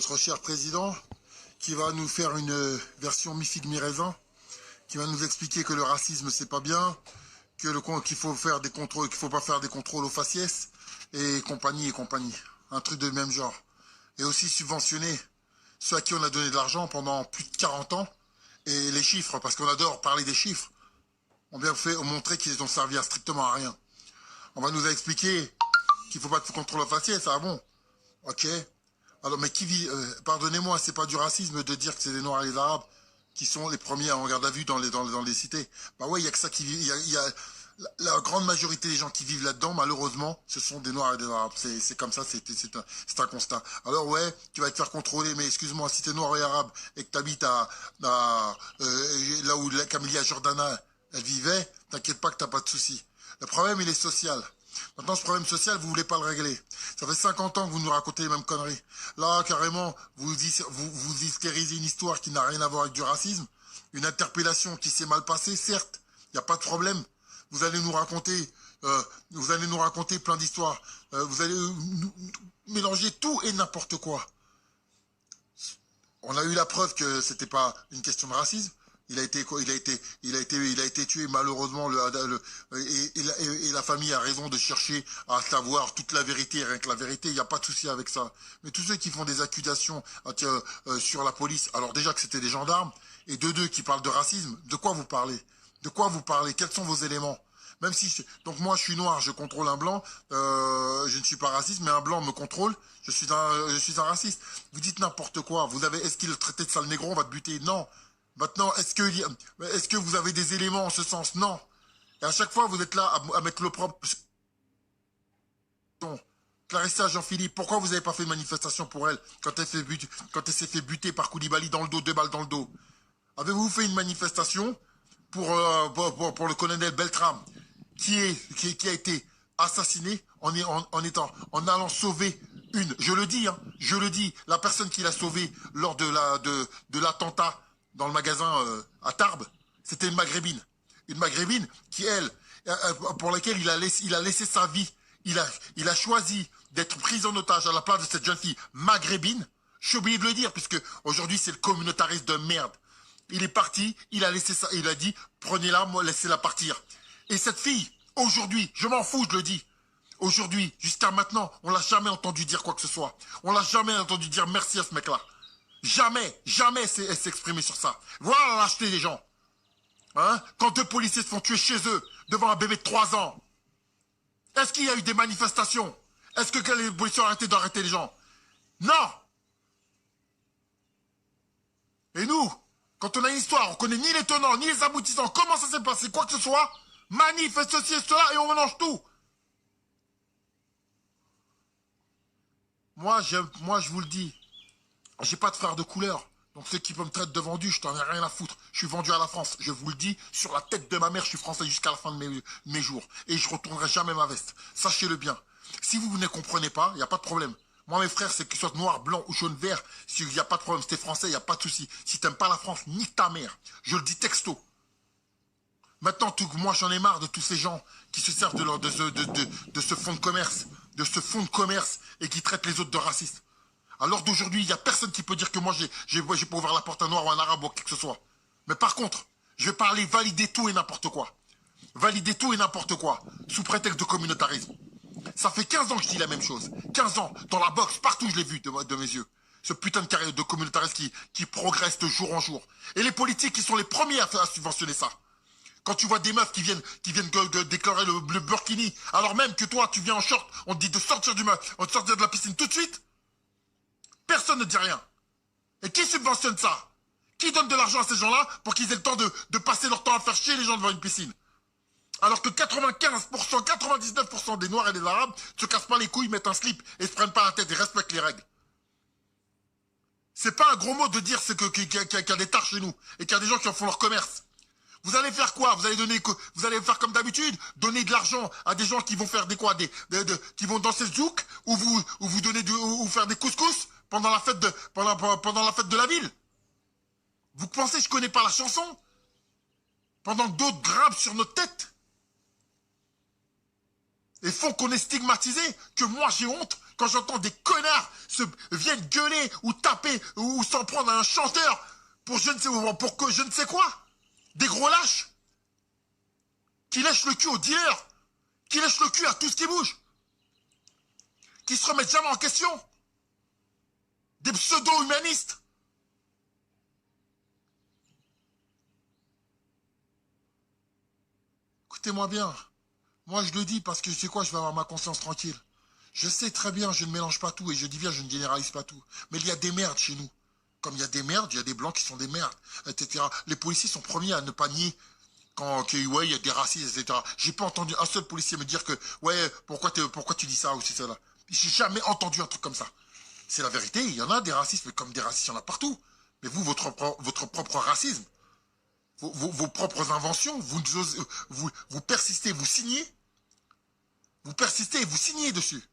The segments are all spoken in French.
notre cher président qui va nous faire une version mi-figue mi-raisin, qui va nous expliquer que le racisme c'est pas bien, qu'il faut faire des contrôles, qu'il faut pas faire des contrôles aux faciès et compagnie et compagnie. Un truc de même genre. Et aussi subventionner ceux à qui on a donné de l'argent pendant plus de 40 ans. Et les chiffres, parce qu'on adore parler des chiffres, ont bien fait montrer qu'ils n'ont servi à strictement à rien. On va nous expliquer qu'il faut pas de contrôle aux faciès, ah bon? Ok. Alors, mais qui vit, pardonnez-moi, c'est pas du racisme de dire que c'est les Noirs et les Arabes qui sont les premiers en garde à vue dans les cités. Bah ouais, il y a que ça qui vit, la grande majorité des gens qui vivent là-dedans, malheureusement, ce sont des Noirs et des Arabes. C'est comme ça, c'est un constat. Alors ouais, tu vas te faire contrôler, mais excuse-moi, si t'es Noir et Arabe et que t'habites là où la Camélia Jordana, elle vivait, t'inquiète pas que t'as pas de soucis. Le problème, il est social. Maintenant, ce problème social, vous voulez pas le régler. Ça fait 50 ans que vous nous racontez les mêmes conneries. Là, carrément, vous hystérisez une histoire qui n'a rien à voir avec du racisme. Une interpellation qui s'est mal passée, certes. Il n'y a pas de problème. Vous allez nous raconter, plein d'histoires. Vous allez mélanger tout et n'importe quoi. On a eu la preuve que c'était pas une question de racisme. Il a été tué malheureusement et la famille a raison de chercher à savoir toute la vérité, rien que la vérité, il n'y a pas de souci avec ça. Mais tous ceux qui font des accusations sur la police, alors déjà que c'était des gendarmes, et deux qui parlent de racisme, de quoi vous parlez? De quoi vous parlez? Quels sont vos éléments? Même si donc moi je suis noir, je contrôle un blanc, je ne suis pas raciste, mais un blanc me contrôle, je suis un raciste. Vous dites n'importe quoi. Est-ce qu'il le traitait de sale négro, on va te buter? Non. Maintenant, est-ce que vous avez des éléments en ce sens? Non. Et à chaque fois, vous êtes là à mettre le propre. Clarissa Jean-Philippe, pourquoi vous n'avez pas fait de manifestation pour elle quand elle s'est fait buter par Koulibaly dans le dos, 2 balles dans le dos? Avez-vous fait une manifestation pour le colonel Beltram qui a été assassiné en allant sauver je le dis, hein, la personne qui l'a sauvé lors de l'attentat dans le magasin à Tarbes, c'était une maghrébine. Une maghrébine qui, elle, pour laquelle il a laissé sa vie. Il a choisi d'être pris en otage à la place de cette jeune fille maghrébine. Je suis obligé de le dire, puisque aujourd'hui c'est le communautariste de merde. Il est parti, il a laissé ça, il a dit, prenez-la, moi, laissez-la partir. Et cette fille, aujourd'hui, je m'en fous, je le dis. Aujourd'hui, jusqu'à maintenant, on l'a jamais entendu dire quoi que ce soit. On l'a jamais entendu dire merci à ce mec-là. Jamais s'exprimer sur ça. Voilà la lâcheté des gens. Hein? Quand 2 policiers se font tuer chez eux, devant un bébé de 3 ans. Est-ce qu'il y a eu des manifestations? Est-ce que les policiers ont arrêté d'arrêter les gens? Non. Et nous, quand on a une histoire, on connaît ni les tenants, ni les aboutissants, comment ça s'est passé, quoi que ce soit, manif et ceci et cela, et on mélange tout. Moi, je vous le dis, j'ai pas de frère de couleur. Donc ceux qui peuvent me traiter de vendu, je t'en ai rien à foutre. Je suis vendu à la France. Je vous le dis, sur la tête de ma mère, je suis français jusqu'à la fin de mes jours. Et je retournerai jamais ma veste. Sachez-le bien. Si vous ne comprenez pas, il n'y a pas de problème. Moi, mes frères, c'est qu'ils soient noir, blanc ou jaune, vert. Il n'y a pas de problème. Si t'es français, il n'y a pas de souci. Si t'aimes pas la France, nique ta mère. Je le dis texto. Maintenant, moi, j'en ai marre de tous ces gens qui se servent de ce fonds de commerce. De ce fonds de commerce et qui traitent les autres de racistes. Alors d'aujourd'hui, il n'y a personne qui peut dire que moi, j'ai pas ouvert la porte à un noir ou à un arabe ou quelque que ce soit. Mais par contre, je vais parler valider tout et n'importe quoi. Valider tout et n'importe quoi, sous prétexte de communautarisme. Ça fait 15 ans que je dis la même chose. 15 ans, dans la boxe, partout je l'ai vu de mes yeux. Ce putain de communautarisme qui progresse de jour en jour. Et les politiques qui sont les premiers à subventionner ça. Quand tu vois des meufs qui viennent déclarer le burkini, alors même que toi, tu viens en short, on te dit de sortir de la piscine tout de suite. Personne ne dit rien. Et qui subventionne ça? Qui donne de l'argent à ces gens-là pour qu'ils aient le temps de passer leur temps à faire chier les gens devant une piscine? Alors que 95%, 99% des Noirs et des Arabes se cassent pas les couilles, mettent un slip et se prennent pas la tête et respectent les règles. C'est pas un gros mot de dire qu'il y a des tares chez nous et qu'il y a des gens qui en font leur commerce. Vous allez faire quoi? Vous allez faire comme d'habitude, donner de l'argent à des gens qui vont faire qui vont danser le zouk ou faire des couscous pendant la fête de la ville. Vous pensez que je connais pas la chanson? Pendant que d'autres grimpent sur notre tête et font qu'on est stigmatisé, que moi j'ai honte, quand j'entends des connards viennent gueuler ou taper ou s'en prendre à un chanteur pour pour que je ne sais quoi. Des gros lâches qui lèchent le cul aux dealers, qui lèchent le cul à tout ce qui bouge, qui se remettent jamais en question. Des pseudo-humanistes. Écoutez-moi bien. Moi, je le dis parce que, tu sais quoi, je vais avoir ma conscience tranquille. Je sais très bien, je ne mélange pas tout et je dis bien, je ne généralise pas tout. Mais il y a des merdes chez nous. Comme il y a des merdes, il y a des blancs qui sont des merdes, etc. Les policiers sont premiers à ne pas nier ouais, il y a des racistes, etc. J'ai pas entendu un seul policier me dire que, ouais, pourquoi tu dis ça ou c'est ça là. J'ai jamais entendu un truc comme ça. C'est la vérité, il y en a des racistes, mais comme des racistes, il y en a partout. Mais vous, votre propre racisme, vos propres inventions, vous persistez, vous signez. Vous persistez et vous signez dessus.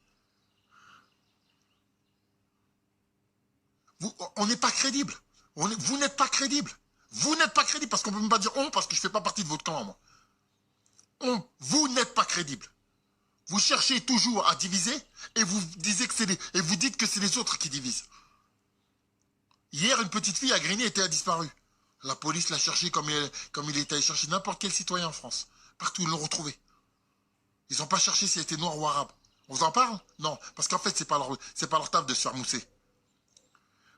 On n'est pas crédible. Vous n'êtes pas crédible. Vous n'êtes pas crédible parce qu'on ne peut même pas dire on parce que je ne fais pas partie de votre clan, moi. Vous n'êtes pas crédible. Vous cherchez toujours à diviser et vous dites que c'est les autres qui divisent. Hier, une petite fille à Grigny a disparu. La police l'a cherché comme il était allé chercher n'importe quel citoyen en France. Partout, ils l'ont retrouvé. Ils n'ont pas cherché s'il était noir ou arabe. On vous en parle? Non, parce qu'en fait, c'est pas leur taf de se faire mousser.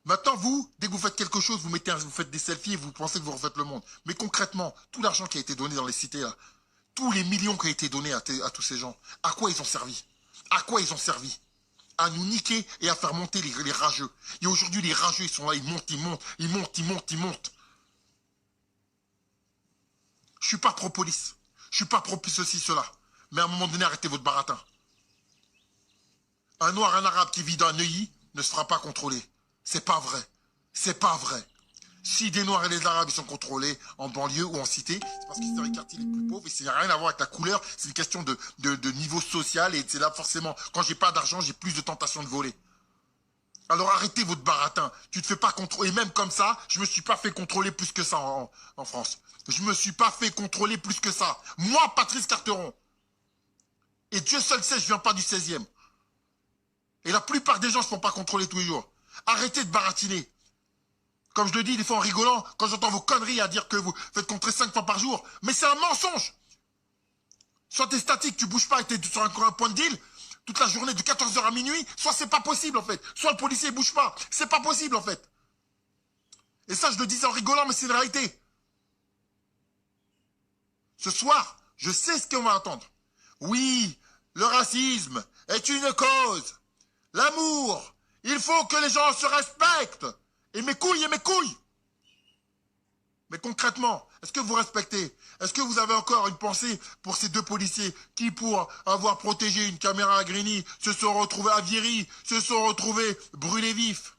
Maintenant, vous, dès que vous faites quelque chose, vous faites des selfies et vous pensez que vous refaites le monde. Mais concrètement, tout l'argent qui a été donné dans les cités, là, tous les millions qui ont été donnés à tous ces gens, à quoi ils ont servi? À quoi ils ont servi? À nous niquer et à faire monter les rageux. Et aujourd'hui, les rageux, ils sont là, ils montent, ils montent, ils montent, ils montent, ils montent. Je suis pas pro-police. Je suis pas pro-ceci, cela. Mais à un moment donné, arrêtez votre baratin. Un noir, un arabe qui vit dans Neuilly ne se fera pas contrôler. C'est pas vrai. C'est pas vrai. Si des noirs et des arabes ils sont contrôlés en banlieue ou en cité, c'est parce qu'ils sont dans les quartiers les plus pauvres et ça n'a rien à voir avec la couleur. C'est une question de niveau social et c'est là forcément, quand j'ai pas d'argent, j'ai plus de tentation de voler. Alors arrêtez votre baratin. Tu te fais pas contrôler. Et même comme ça, je me suis pas fait contrôler plus que ça en France. Je me suis pas fait contrôler plus que ça. Moi, Patrice Carteron. Et Dieu seul sait, je viens pas du 16e. Et la plupart des gens se font pas contrôler tous les jours. Arrêtez de baratiner. Comme je le dis des fois en rigolant, quand j'entends vos conneries à dire que vous faites contrôler 5 fois par jour. Mais c'est un mensonge. Soit t'es statique, tu bouges pas et t'es sur un point de deal toute la journée de 14h à minuit, soit c'est pas possible en fait. Soit le policier bouge pas. C'est pas possible en fait. Et ça, je le disais en rigolant, mais c'est une réalité. Ce soir, je sais ce qu'on va entendre. Oui, le racisme est une cause. L'amour, il faut que les gens se respectent. Et mes couilles et mes couilles. Mais concrètement, est-ce que vous respectez? Est-ce que vous avez encore une pensée pour ces deux policiers qui, pour avoir protégé une caméra à Grigny, se sont retrouvés à Viry, se sont retrouvés brûlés vifs?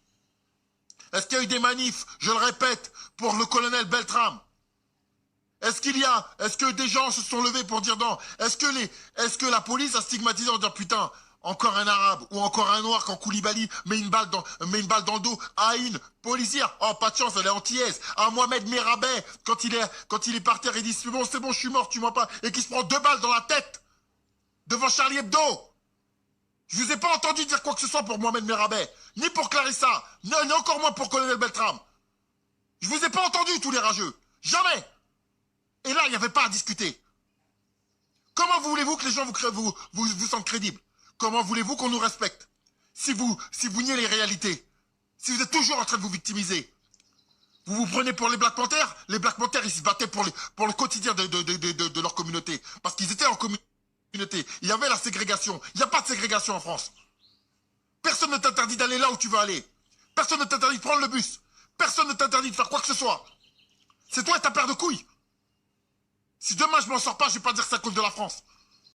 Est-ce qu'il y a eu des manifs, je le répète, pour le colonel Beltrame? Est-ce que des gens se sont levés pour dire non? Est-ce que la police a stigmatisé en disant putain, encore un arabe ou encore un noir quand Koulibaly met une balle dans le dos à une policière? Oh, pas de chance, elle est antillaise. À Mohamed Merabet, quand il est par terre, il dit c'est bon, je suis mort, tu m'en pas. Et qui se prend 2 balles dans la tête devant Charlie Hebdo. Je vous ai pas entendu dire quoi que ce soit pour Mohamed Merabet, ni pour Clarissa, ni encore moins pour Colonel Beltrame. Je vous ai pas entendu tous les rageux. Jamais. Et là, il n'y avait pas à discuter. Comment voulez-vous que les gens vous sentent crédibles? Comment voulez-vous qu'on nous respecte si vous niez les réalités? Si vous êtes toujours en train de vous victimiser? Vous vous prenez pour les Black Panthers? Les Black Panthers, ils se battaient pour le quotidien de leur communauté. Parce qu'ils étaient en communauté. Il y avait la ségrégation. Il n'y a pas de ségrégation en France. Personne ne t'interdit d'aller là où tu veux aller. Personne ne t'interdit de prendre le bus. Personne ne t'interdit de faire quoi que ce soit. C'est toi et ta paire de couilles. Si demain je m'en sors pas, je vais pas dire que c'est à cause de la France.